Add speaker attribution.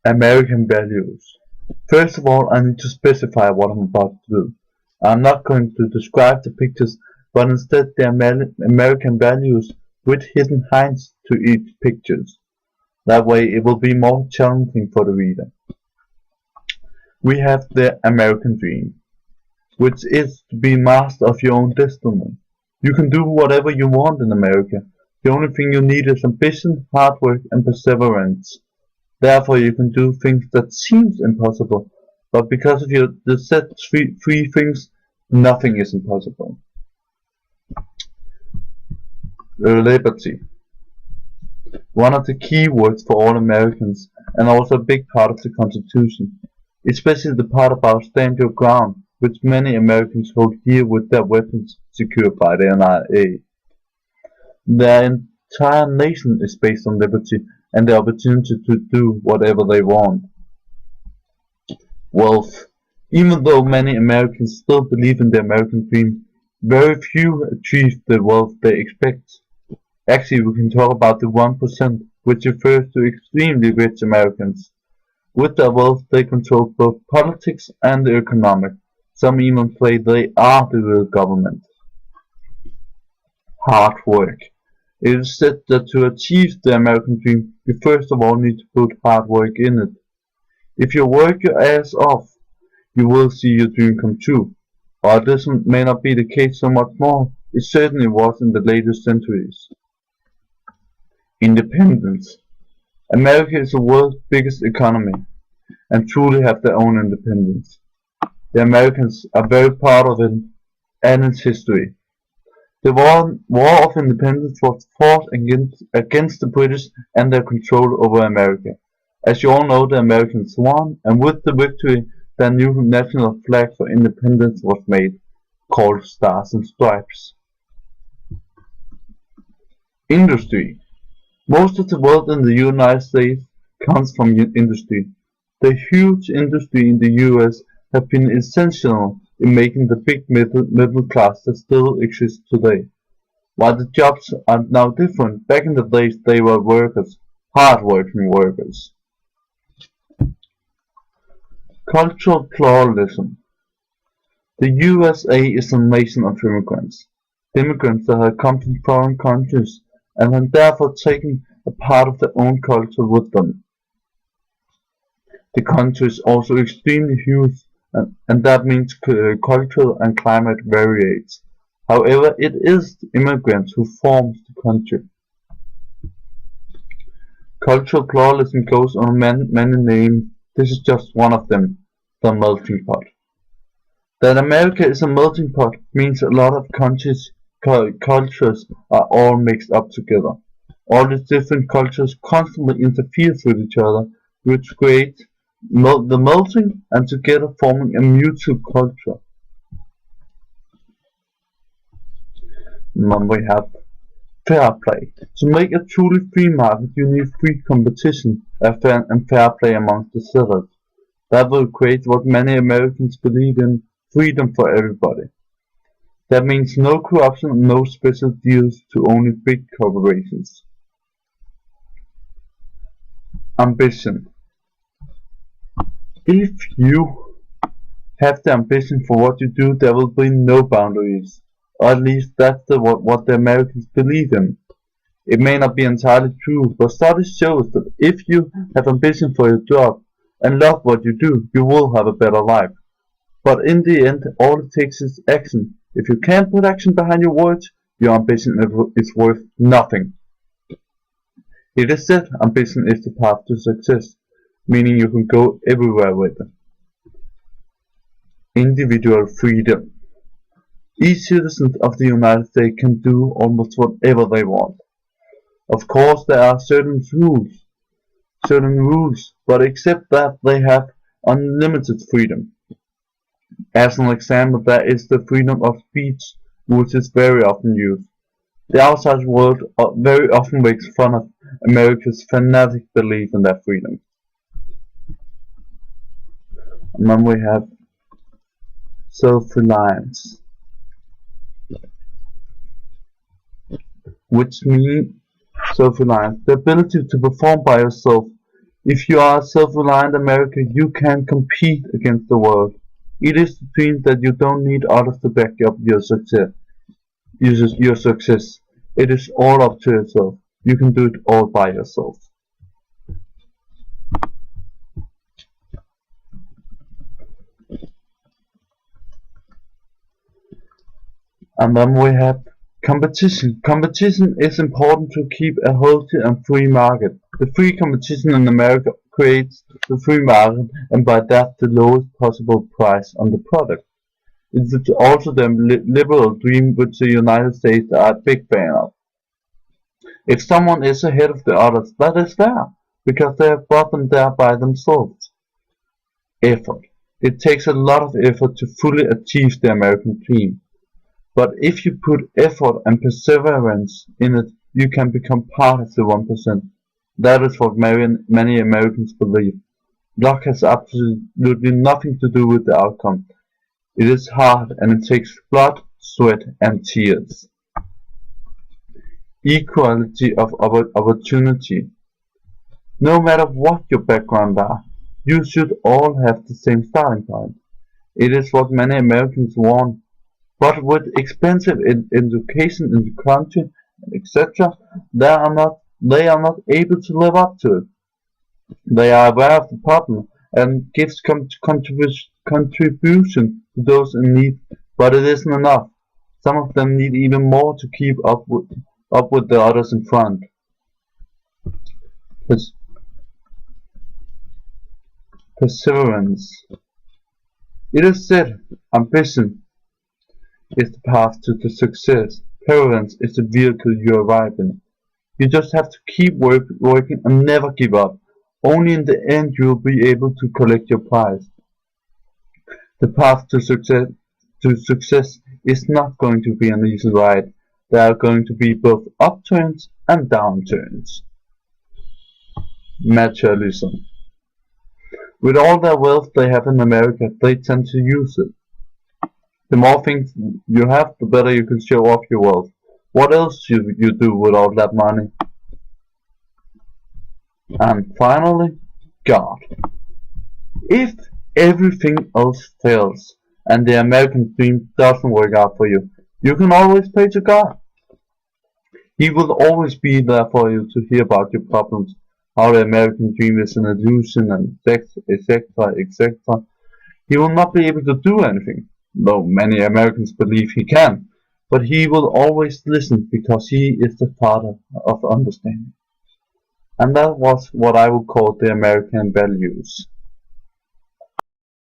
Speaker 1: American values. First of all, I need to specify what I'm about to do. I'm not going to describe the pictures, but instead the American values with hidden hints to each picture. That way it will be more challenging for the reader. We have the American dream, which is to be master of your own destiny. You can do whatever you want in America. The only thing you need is ambition, hard work, and perseverance. Therefore, you can do things that seems impossible, but because of the set three things, nothing is impossible. Liberty. One of the key words for all Americans, and also a big part of the Constitution, especially the part about stand your ground, which many Americans hold dear with their weapons secured by the NRA. Their entire nation is based on liberty and the opportunity to do whatever they want. Wealth. Even though many Americans still believe in the American dream, very few achieve the wealth they expect. Actually, we can talk about the 1%, which refers to extremely rich Americans. With their wealth, they control both politics and the economy. Some even say they are the real government. Hard work. It is said that to achieve the American dream, you first of all need to put hard work in it. If you work your ass off, you will see your dream come true. While this may not be the case so much more, it certainly was in the later centuries. Independence. America is the world's biggest economy, and truly have their own independence. The Americans are very proud of it and its history. The War of Independence was fought against the British and their control over America. As you all know, the Americans won, and with the victory, their new national flag for independence was made, called Stars and Stripes. Industry. Most of the wealth in the United States comes from industry. The huge industry in the US have been essential in making the big middle class that still exists today. While the jobs are now different, back in the days they were workers, hard-working workers. Cultural pluralism. The USA is a nation of immigrants. Immigrants that have come from foreign countries and have therefore taken a part of their own culture with them. The country is also extremely huge, and that means cultural and climate varies. However, it is the immigrants who forms the country. Cultural pluralism goes on many names. This is just one of them, the melting pot. That America is a melting pot means a lot of countries, cultures are all mixed up together. All these different cultures constantly interfere with each other, which creates the melting and together forming a mutual culture. Then we have fair play. To make a truly free market, you need free competition and fair play amongst the sellers. That will create what many Americans believe in, freedom for everybody. That means no corruption and no special deals to only big corporations. Ambition. If you have the ambition for what you do, there will be no boundaries. Or at least that's what the Americans believe in. It may not be entirely true, but studies show that if you have ambition for your job and love what you do, you will have a better life. But in the end, all it takes is action. If you can't put action behind your words, your ambition is worth nothing. It is said ambition is the path to success, meaning you can go everywhere with it. Individual freedom. Each citizen of the United States can do almost whatever they want. Of course, there are certain rules, but except that they have unlimited freedom. As an example, there is the freedom of speech, which is very often used. The outside world very often makes fun of America's fanatic belief in their freedom. And then we have self-reliance, which means self-reliance, the ability to perform by yourself If you are a self-reliant American, you can compete against the world. It is the dream that you don't need others to back up your success. Your success. It is all up to yourself. You can do it all by yourself. And then we have competition. Competition is important to keep a healthy and free market. The free competition in America creates the free market and by that the lowest possible price on the product. It is also the liberal dream which the United States are a big fan of. If someone is ahead of the others, that is fair, because they have brought them there by themselves. Effort. It takes a lot of effort to fully achieve the American dream. But if you put effort and perseverance in it, you can become part of the 1%. That is what many Americans believe. Luck has absolutely nothing to do with the outcome. It is hard and it takes blood, sweat and tears. Equality of opportunity. No matter what your background are, you should all have the same starting point. It is what many Americans want. But with expensive education in the country, etc., they are not able to live up to it. They are aware of the problem and gives contribution to those in need, but it isn't enough. Some of them need even more to keep up with the others in front. Perseverance. It is said, ambition is the path to the success. Perseverance is the vehicle you arrive in. You just have to keep working and never give up. Only in the end you will be able to collect your prize. The path to success is not going to be an easy ride. There are going to be both upturns and downturns. Materialism. With all the wealth they have in America, they tend to use it. The more things you have, the better you can show off your wealth. What else should you do with all that money? And finally, God. If everything else fails and the American dream doesn't work out for you, you can always pray to God. He will always be there for you to hear about your problems, how the American dream is an illusion, and etc. He will not be able to do anything, though many Americans believe he can, but he will always listen because he is the father of understanding. And that was what I would call the American values.